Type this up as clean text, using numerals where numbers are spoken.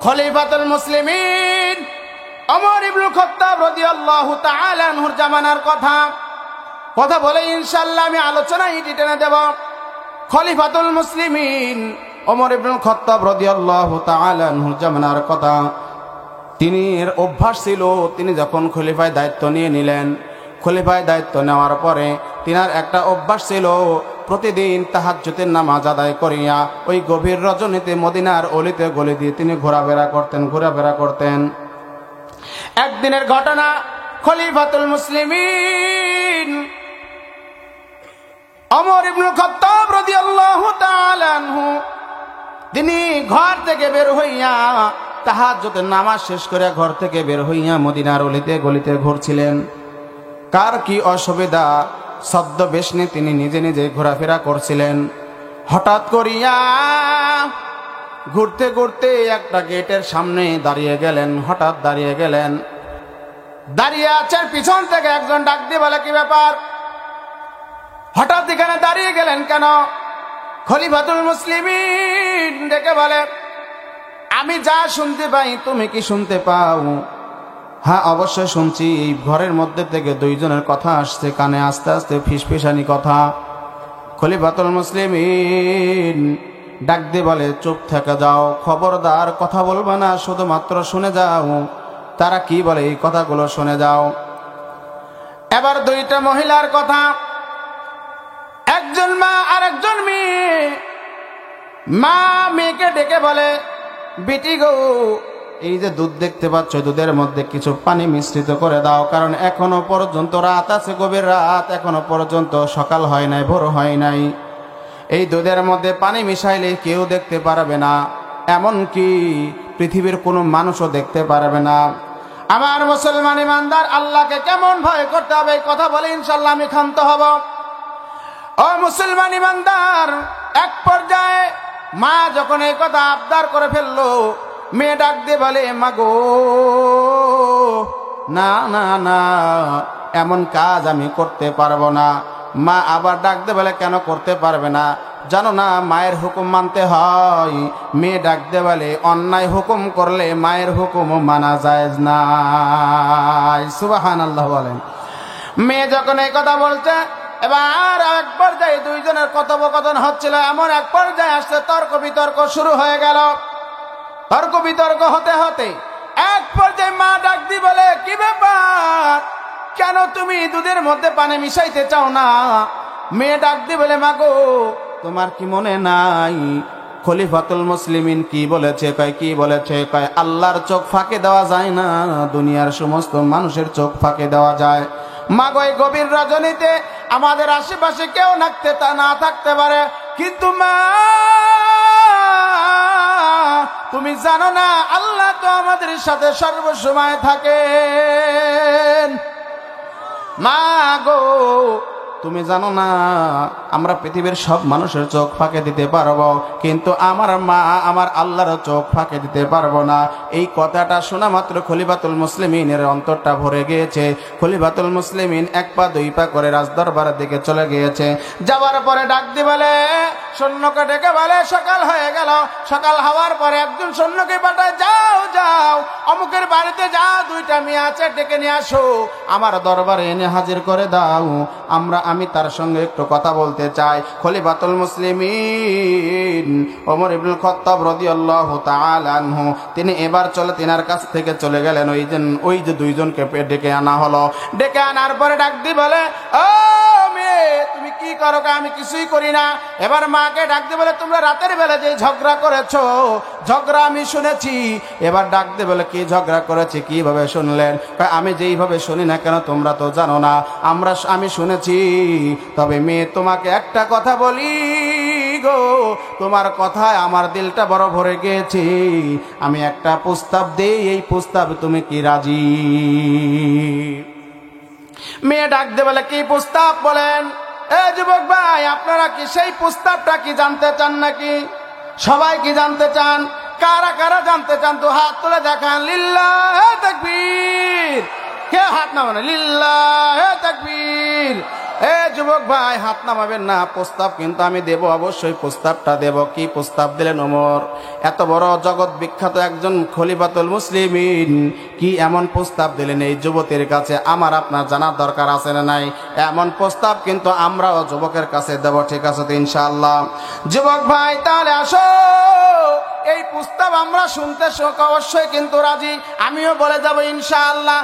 খলিফাতুল মুসলিমিন ওমর ইবনুল খাত্তাব রাদিয়াল্লাহু তাআলা আনহুর জামানার কথা বলে ইনশাআল্লাহ আমি আলোচনা ইতি টেনে দেব। খলিফাতুল মুসলিমিন ওমর ইবনুল খাত্তাব রাদিয়াল্লাহু তাআলা আনহুর জামানার কথা। তিনি এর অভ্যাস ছিল, তিনি যখন খলিফায় দায়িত্ব নিয়ে নিলেন, খলিফায় দায়িত্ব নেওয়ার পরে তিনার একটা অভ্যাস ছিল, প্রতিদিন তাহাজ্জুদের নামাজ আদায় করিয়া ওই গভীর রজনীতে মদিনার অলিতে গলি দিয়ে তিনি ঘোরাফেরা করতেন। একদিনের ঘটনা, খলিফাতুল মুসলিমিন ওমর ইবনুল খাত্তাব রাদিয়াল্লাহু তাআলা আনহু তিনি ঘর থেকে বের হইয়া তাহাজ্জুদের নামাজ শেষ করে ঘর থেকে বের হইয়া মদিনার অলিতে গলিতে ঘুরছিলেন। কার কি অসুবিধা ছদ্মবেশ নিয়ে তিনি নিজে নিজে ঘোরাফেরা করছিলেন। হঠাৎ করিয়া ঘুরতে ঘুরতে একটা গেটের সামনে দাঁড়িয়ে গেলেন। দাঁড়িয়ে আছেন, পিছন থেকে একজন ডাক দিয়ে বলে, কি ব্যাপার, হঠাৎ এখানে দাঁড়িয়ে গেলেন কেন? খলিফাতুল মুসলিমিন ডেকে বলে, আমি যা শুনতে পাই তুমি কি শুনতে পাও? হ্যাঁ, অবশ্যই শুনছি। এই ঘরের মধ্যে থেকে দুইজনের কথা আসছে কানে, আস্তে আস্তে ফিসফিসানি কথা। খলিফাতুল মুসলিমিন ডাক দিয়ে বলে, চুপ থেকে যাও, খবরদার কথা বলবা না, শুধুমাত্র শুনে যাও তারা কি বলে, এই কথাগুলো শুনে যাও। এবার দুইটা মহিলার কথা, একজন মা আর একজন মেয়ে। মা মেয়েকে ডেকে বলে, বেটি গো, এই যে দুধ দেখতে পাচ্ছ, দুধের মধ্যে কিছু পানি মিশ্রিত করে দাও, কারণ এখনো পর্যন্ত রাত আছে, গভীর রাত, এখনো পর্যন্ত সকাল হয় নাই, ভোর হয় নাই। এই দুধের মধ্যে পানি মিশাইলে কেউ দেখতে পারবে না, এমনকি পৃথিবীর কোনো মানুষও দেখতে পারবে না। আমার মুসলমান ইমানদার, আল্লাহকে কেমন ভয় করতে হবে এই কথা বলে ইনশাআল্লাহ আমি ক্ষান্ত হব। ও মুসলমান ইমানদার, এক পর্যায়ে মা যখন এই কথা আবদার করে ফেললো, মেয়ে ডাক দিয়ে বলে, মা গো, না না না, এমন কাজ আমি করতে পারবো না। মা আবার ডাক দিয়ে বলে, কেন করতে পারবে না? জানো না মায়ের হুকুম মানতে হয়। মেয়ে ডাক দিয়ে বলে, অন্যায় হুকুম করলে মায়ের হুকুম মানা জায়েজ না। সুবহানাল্লাহ বলেন। মেয়ে যখন এই কথা বলছে, এবার এক পর্যায়ে দুইজনের কথোপকথন হচ্ছিল, এমন এক পর্যায়ে আসছে তর্ক বিতর্ক শুরু হয়ে গেল। তর্ক বিতর্ক হতে হতে এক পর্যায়ে মা ডাক দিয়ে বলে, কি ব্যাপার, কেন তুমি দুধের মধ্যে পানি মিশাইতে চাও না? মেয়ে ডাক দিয়ে বলে, মা গো, তোমার কি মনে নাই খলিফাতুল মুসলিমিন কি বলেছে? কি বলেছে? আল্লাহর চোখ ফাঁকে দেওয়া যায় না, দুনিয়ার সমস্ত মানুষের চোখ ফাঁকে দেওয়া যায়। মা গো, এই গভীর রজনীতে আমাদের আশেপাশে কেউ না থাকতে পারে, কিন্তু মা তুমি জানো না আল্লাহ তো আমাদের সাথে সর্বসময় থাকেন। মা গো, তুমি জানো না আমরা পৃথিবীর সব মানুষের চোখ ফাঁকে দিতে পারবো, কিন্তু আমার মা আমার আল্লাহর চোখ ফাঁকে দিতে পারবো না। এই কথাটা শোনা মাত্র খলিফাতুল মুসলিমিনের অন্তরটা ভরে গিয়েছে। খলিফাতুল মুসলিমিন এক পা দুই পা করে রাজদরবারের দিকে চলে গিয়েছে। যাওয়ার পরে ডাক দিয়ে বলে, সৈন্যকে ডেকে বলে, সকাল হয়ে গেল। সকাল হওয়ার পরে একজন সৈন্যকে পাঠায়, যাও অমুকের বাড়িতে যাও, দুইটা মেয়ে আছে, ডেকে নিয়ে আসো, আমার দরবারে এনে হাজির করে দাও, আমি তার সঙ্গে একটু কথা বলতে চাই। খলিফাতুল মুসলিমিন ওমর ইবনুল খাত্তাব রাদিয়াল্লাহু তাআলা আনহু তিনি এবার তিনার কাছ থেকে চলে গেলেন। ওই যে দুইজনকে ডেকে আনা হলো। ডেকে আনার পরে ডাক দিয়ে বলে, ও মেয়ে, তুমি কি করো? আমি কিছুই করি না। এবার মাকে ডাক দিয়ে বলে, তোমরা রাতের বেলা যে ঝগড়া করেছো, ঝগড়া আমি শুনেছি। এবার ডাক দিয়ে বলে, কি ঝগড়া করেছি, কিভাবে শুনলেন? আমি যেইভাবে শুনি না কেন তোমরা তো জানো না, আমি শুনেছি। তবে মেয়ে, তোমাকে একটা কথা বলি গো, তোমার কথায় আমার দিলটা বড় ভরে গিয়েছে। আমি একটা প্রস্তাব দেই, এই প্রস্তাব তুমি কি রাজি? মেয়ে ডাক দিয়ে বলে, কি প্রস্তাব বলেন? এ যুবক ভাই, আপনারা কি সেই প্রস্তাবটা কি জানতে চান নাকি? সবাই কি জানতে চান? কারা কারা জানতে চান তো হাত তুলে দেখান। লিল্লাহে তাকবীর। কে হাত না মানে? লিল্লাহে তাকবীর। এ যুবক ভাই, হাত নামাবেন না, প্রস্তাব কিন্তু আমি দেব, অবশ্যই প্রস্তাবটা দেব। কি প্রস্তাব দিলেন ওমর? এত বড় জগৎ বিখ্যাত একজন খলিফাতুল মুসলিমিন কি এমন প্রস্তাব দিলেন এই যুবতীর কাছে, আমার আপনার জানার দরকার আছে না নাই? এমন প্রস্তাব কিন্তু আমরাও যুবকের কাছে দেব, ঠিক আছে তো ইনশাআল্লাহ? যুবক ভাই, তাহলে আসো, এই প্রস্তাব আমরা শুনতে অবশ্যই কিন্তু রাজি, আমিও বলে যাব ইনশাআল্লাহ।